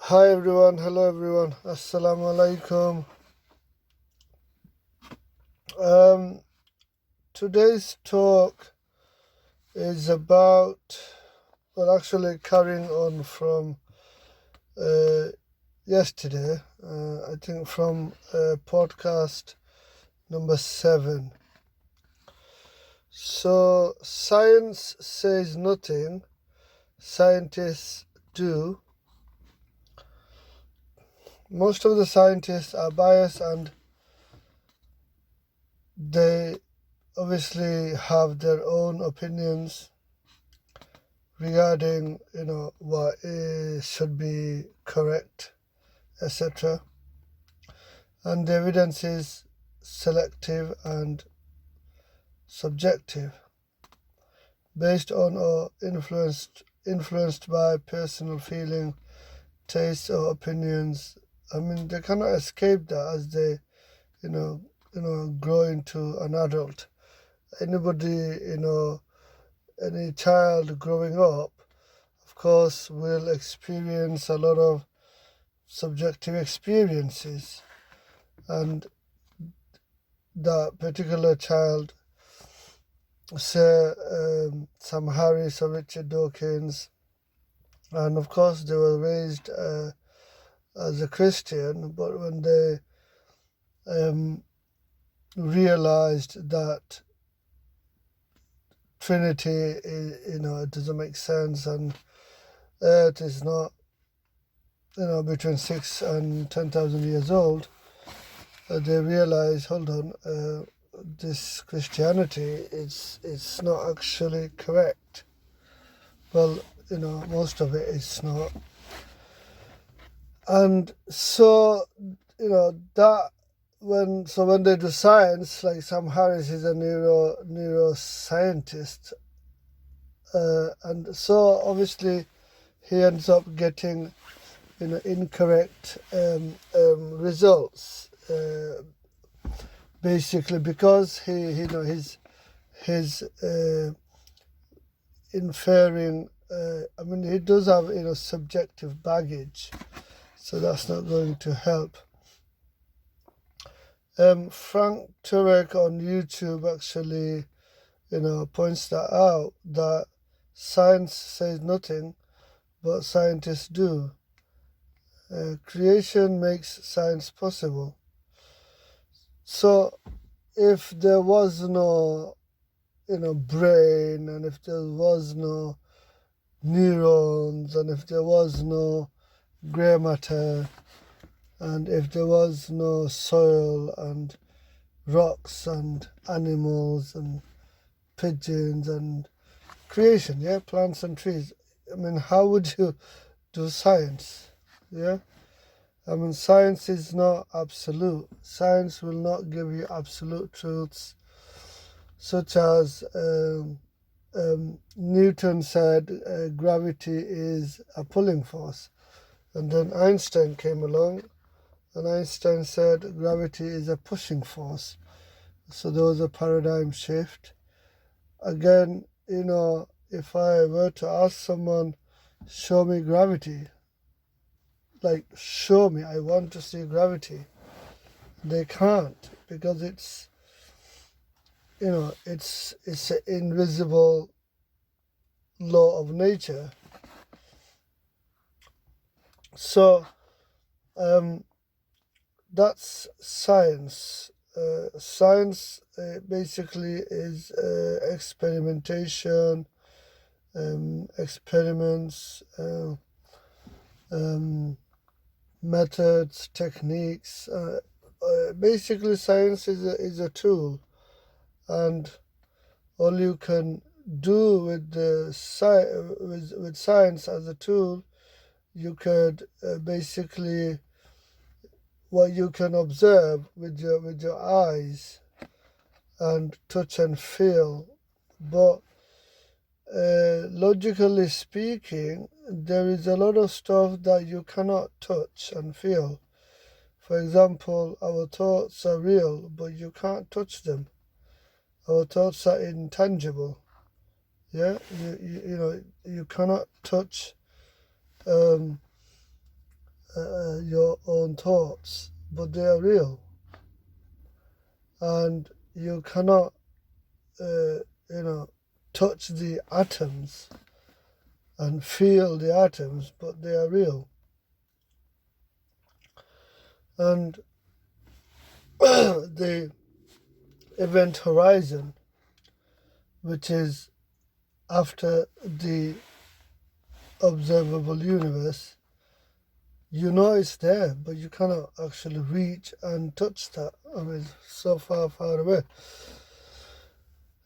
Hi everyone, hello everyone, assalamu alaikum. Um, Today's talk is about, actually carrying on from uh, yesterday, I think from podcast number 7. So, science says nothing, scientists do. Most of the scientists are biased and they obviously have their own opinions regarding what should be correct, etc. And the evidence is selective and subjective, based on or influenced by personal feeling, tastes or opinions. I mean, they cannot escape that as they you know grow into an adult. Anybody, any child growing up, of course, will experience a lot of subjective experiences, and that particular child, say Sam Harris or Richard Dawkins, and of course they were raised as a Christian, but when they realized that Trinity it doesn't make sense, and Earth is not between 6 and 10,000 years old, they realize, hold on, this Christianity it's not actually correct. Well, most of it is not. And so, that when they do science, like Sam Harris is a neuroscientist, and so obviously he ends up getting incorrect results, basically because he's inferring. I mean, he does have subjective baggage, so that's not going to help. Frank Turek on YouTube actually points that out, that science says nothing, but scientists do. Creation makes science possible. So if there was no brain, and if there was no neurons, and if there was no grey matter, and if there was no soil and rocks and animals and pigeons and creation, plants and trees, I mean, how would you do science? I mean, science is not absolute. Science will not give you absolute truths, such as Newton said gravity is a pulling force. And then Einstein came along, and Einstein said gravity is a pushing force. So there was a paradigm shift. Again, if I were to ask someone, show me gravity, like show me, I want to see gravity, they can't, because it's an invisible law of nature. So that's science. Science basically is experimentation, experiments, methods, techniques. Basically, science is a tool, and all you can do with science as a tool, you could basically, what you can observe with your eyes and touch and feel. But logically speaking, there is a lot of stuff that you cannot touch and feel. For example, our thoughts are real, but you can't touch them. Our thoughts are intangible. You cannot touch your own thoughts, but they are real, and you cannot, touch the atoms and feel the atoms, but they are real. And the event horizon, which is after the observable universe, you know it's there, but you cannot actually reach and touch that. I mean, so far, far away.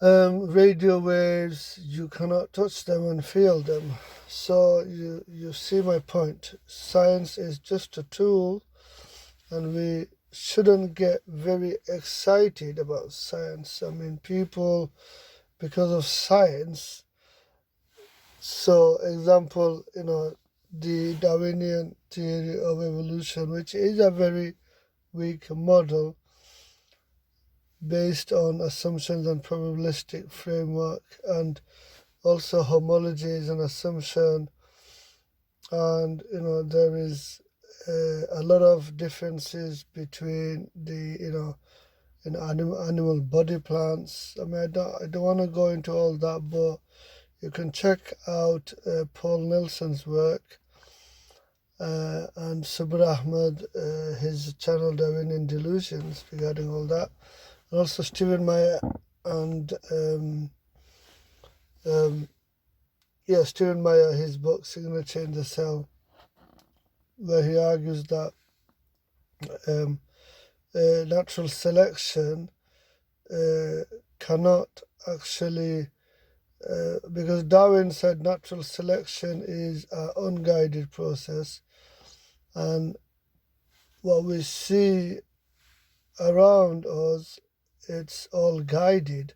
Radio waves, you cannot touch them and feel them. So you see my point. Science is just a tool, and we shouldn't get very excited about science. I mean, people, because of science, so example, the Darwinian theory of evolution, which is a very weak model based on assumptions and probabilistic framework, and also homology is an assumption, and there is a lot of differences between the animal body plants. I mean, I don't want to go into all that, but you can check out Paul Nelson's work and Sabir Ahmed, his channel Darwinian Delusions, regarding all that. And also Stephen Meyer and Stephen Meyer, his book Signature in the Cell, where he argues that natural selection cannot actually, because Darwin said natural selection is an unguided process, and what we see around us, it's all guided.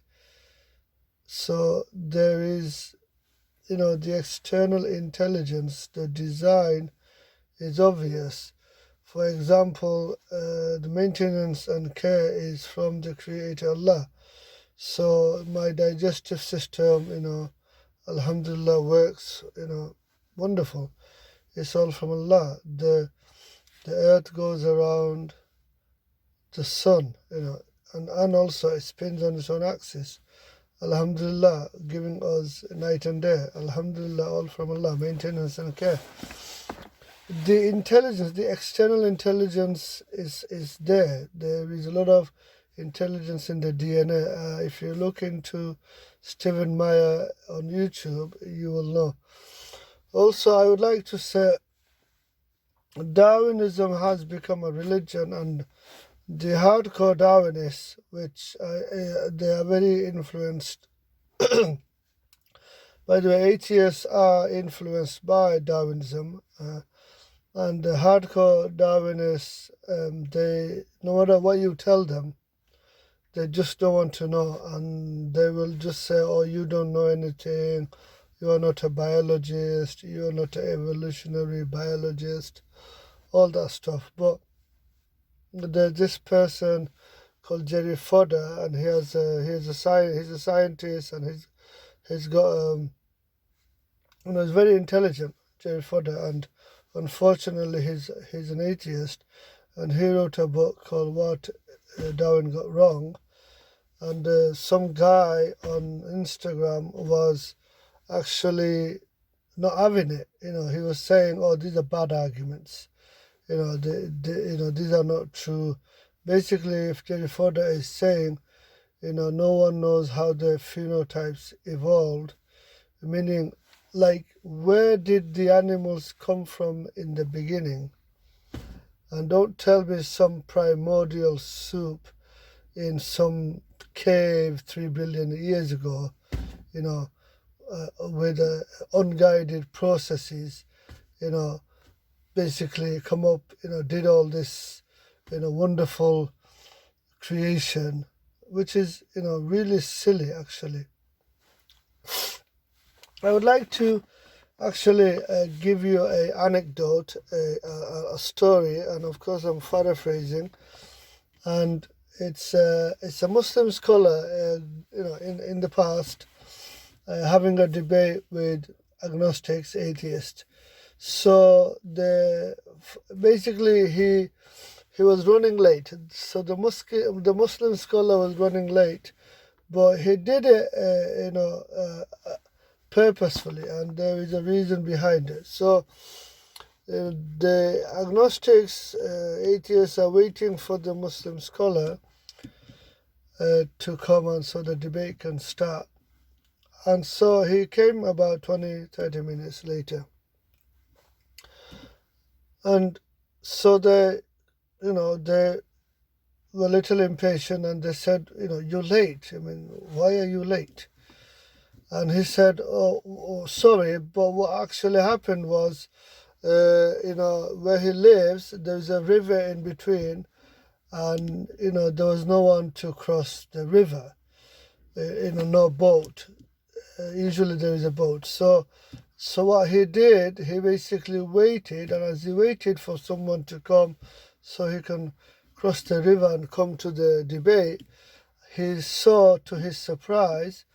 So there is, the external intelligence, the design is obvious. For example, the maintenance and care is from the Creator Allah. So my digestive system, Alhamdulillah, works, wonderful. It's all from Allah. The earth goes around the sun, and also it spins on its own axis. Alhamdulillah, giving us night and day. Alhamdulillah, all from Allah, maintenance and care. The intelligence, the external intelligence is there. There is a lot of intelligence in the DNA. If you look into Stephen Meyer on YouTube, you will know. Also, I would like to say Darwinism has become a religion, and the hardcore Darwinists, which they are very influenced. By the way, atheists are influenced by Darwinism, and the hardcore Darwinists, they, no matter what you tell them, they just don't want to know, and they will just say, "Oh, you don't know anything. You are not a biologist. You are not an evolutionary biologist." All that stuff, but there's this person called Jerry Fodder, and he's a scientist, and he's got he's very intelligent, Jerry Fodder, and unfortunately he's an atheist, and he wrote a book called What Darwin Got Wrong, and some guy on Instagram was actually not having it. He was saying, "Oh, these are bad arguments. These are not true." Basically, if Jerry Fodder is saying, no one knows how the phenotypes evolved, meaning, like, where did the animals come from in the beginning? And don't tell me some primordial soup in some cave 3 billion years ago, with unguided processes, basically come up, did all this, wonderful creation, which is, really silly, actually. I would like to actually give you an anecdote, a story, and of course I'm paraphrasing, and it's a Muslim scholar, in the past, having a debate with agnostics, atheists. So basically he was running late. So the Muslim scholar was running late, but he did it, purposefully, and there is a reason behind it. So the agnostics, atheists, are waiting for the Muslim scholar to come, and so the debate can start. And so he came about 20-30 minutes later. And so they were a little impatient, and they said, you're late. I mean, why are you late? And he said, oh, sorry, but what actually happened was, where he lives, there's a river in between, and, there was no one to cross the river, no boat. Usually there is a boat. So what he did, he basically waited, and as he waited for someone to come so he can cross the river and come to the debate, he saw, to his surprise,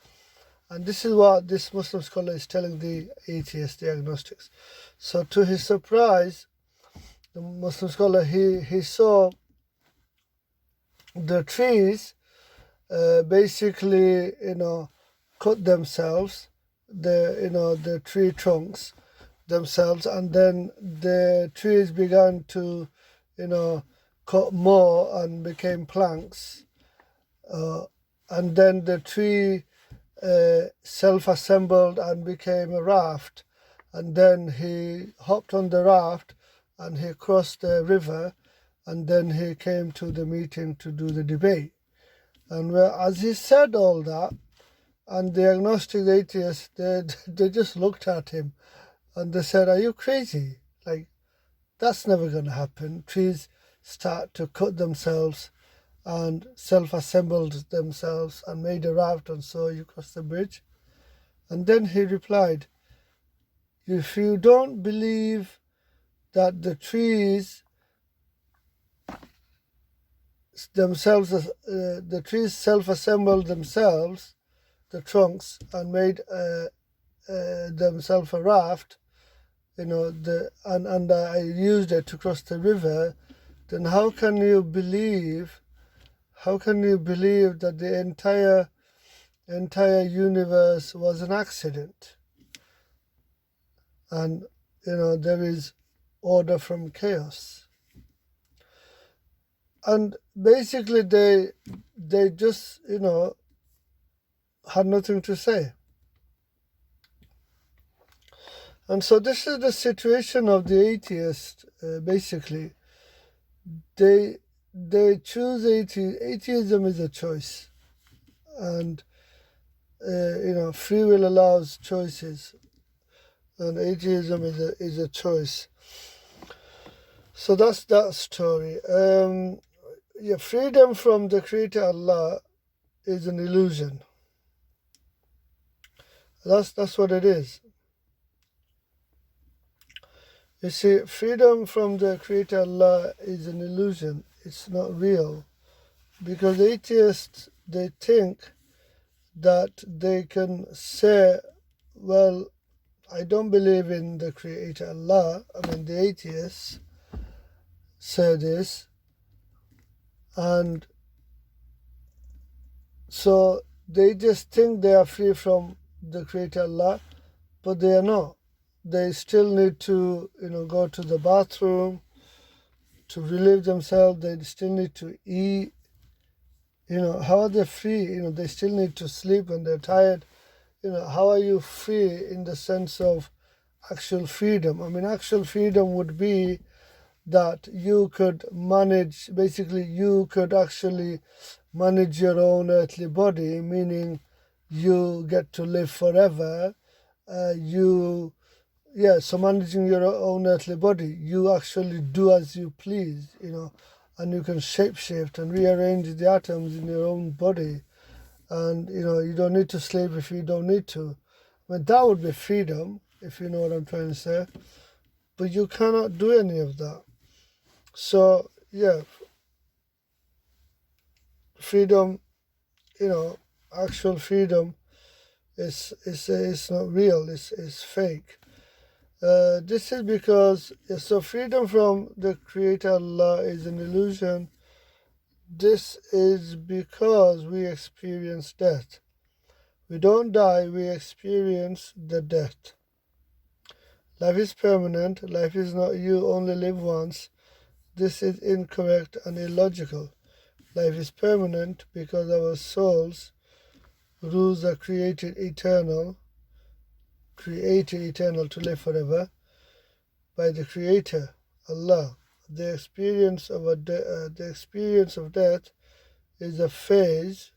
and this is what this Muslim scholar is telling the atheists, the agnostics. So to his surprise, the Muslim scholar, he saw the trees basically, cut themselves, the tree trunks themselves, and then the trees began to, cut more and became planks, and then the tree self-assembled and became a raft, and then he hopped on the raft and he crossed the river, and then he came to the meeting to do the debate. And as he said all that, and the agnostic atheists, they just looked at him and they said, are you crazy? Like, that's never going to happen. Trees start to cut themselves and self-assembled themselves and made a raft, and so you cross the bridge. And then he replied, if you don't believe that the trees themselves, the trees self-assembled themselves, the trunks, and made themselves a raft, and I used it to cross the river, then how can you believe that the entire universe was an accident, and there is order from chaos? And basically they just had nothing to say. And so this is the situation of the atheist. Basically, they choose atheism is a choice, and free will allows choices, and atheism is a choice. So that's that story. Freedom from the Creator Allah is an illusion. That's what it is. You see, freedom from the Creator Allah is an illusion. It's not real. Because atheists, they think that they can say, well, I don't believe in the Creator Allah. I mean, the atheists say this. And so they just think they are free from the Creator Allah, but they are not. They still need to, go to the bathroom to relieve themselves. They still need to eat. How are they free? They still need to sleep when they're tired. How are you free in the sense of actual freedom? I mean, actual freedom would be that you could manage, basically, you could actually manage your own earthly body, meaning you get to live forever. So managing your own earthly body, you actually do as you please, and you can shapeshift and rearrange the atoms in your own body, and you don't need to sleep if you don't need to. I mean, that would be freedom, if you know what I'm trying to say. But you cannot do any of that. So freedom, actual freedom is not real. It's fake. This is because, so freedom from the Creator Allah is an illusion. This is because we experience death. We don't die, we experience the death. Life is permanent. Life is not you only live once. This is incorrect and illogical. Life is permanent because our souls, rules are created eternal to live forever by the Creator, Allah. The experience of death is a phase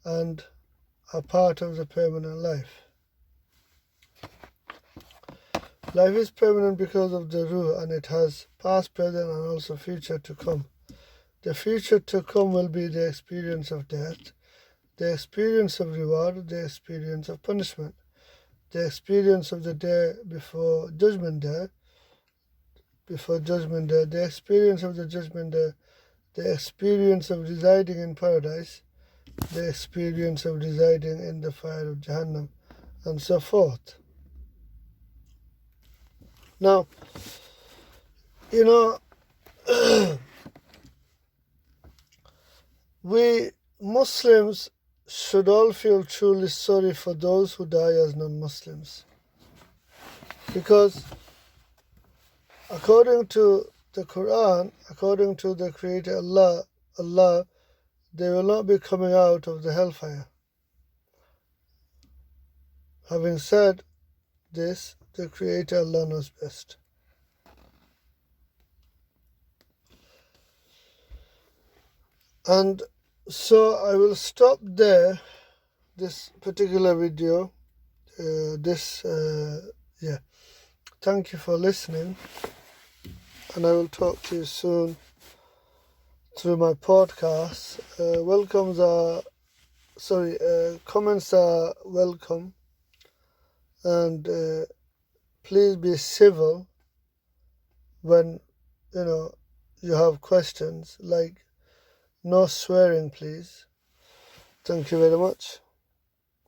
and a part of the permanent life. Life is permanent because of the Ruh, and it has past, present, and also future to come. The future to come will be the experience of death, the experience of reward, the experience of punishment, the experience of the day before Judgment Day, the experience of the Judgment Day, the experience of residing in paradise, the experience of residing in the fire of Jahannam, and so forth. Now, we Muslims should all feel truly sorry for those who die as non-Muslims, because according to the Quran, according to the Creator Allah, they will not be coming out of the hellfire. Having said this, the Creator Allah knows best. And so I will stop there, this particular video. Thank you for listening, and I will talk to you soon through my podcast. Comments are welcome, and please be civil when you have questions, like no swearing, please. Thank you very much.